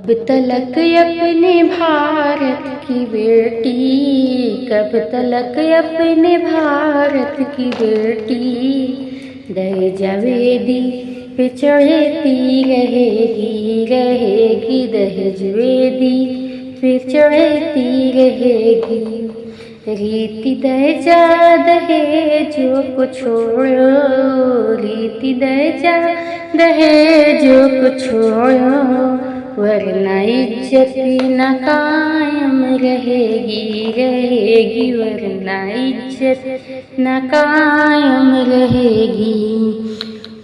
कब तलक अपने भारत की बेटी, कब तलक अपने भारत की बेटी, दहेजा वेदी पे चढ़ती रहेगी रहेगी, दहेज वेदी पे चढ़ती रहेगी। रीति दहेजा दहेजों को छोड़ो, रीति दहेजा दहेजों को छोड़ो, वरना इज्जत न कायम रहेगी रहेगी, वरना इज्जत न कायम रहेगी।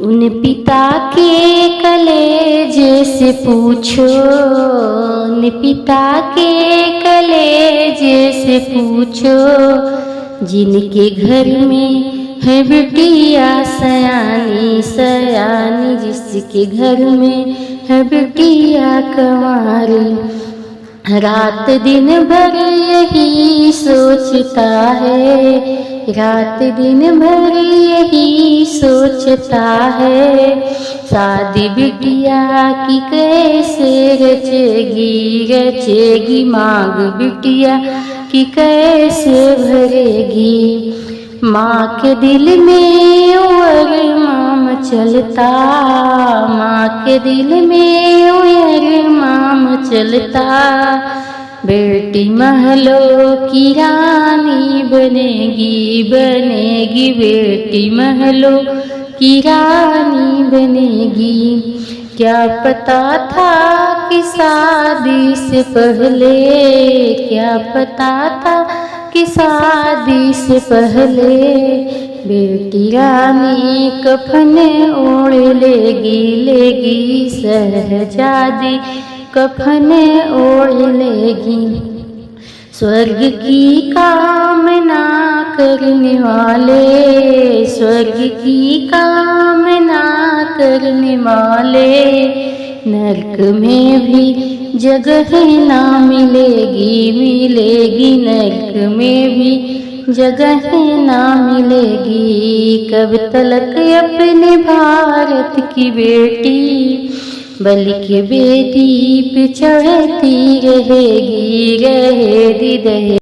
उन पिता के कलेजे से पूछो, उन पिता के कलेजे से पूछो, जिनके घर में है बिटिया सयानी सयानी, जिसके घर में है बिटिया कंवारी। रात दिन भर यही सोचता है, रात दिन भर यही सोचता है, शादी बिटिया की कैसे रचेगी रचेगी, मांग बिटिया की कैसे भरेगी। माँ के दिल में अरमाम चलता, माँ के दिल में अरमाम चलता, बेटी महलों की रानी बनेगी बनेगी, बेटी महलों की रानी बनेगी। क्या पता था कि शादी से पहले, क्या पता था कि शादी से पहले, बेटी रानी कफन ओढ़ लेगी लेगी, शहजादी कफन ओढ़ लेगी। स्वर्ग की कामना करने वाले, स्वर्ग की कामना करने वाले, नरक में भी जगह ना मिलेगी मिलेगी, नरक में भी जगह ना मिलेगी। कब तलक अपने भारत की बेटी, बलि के बेदी पे चढ़ती रहेगी रहेगी दहेज।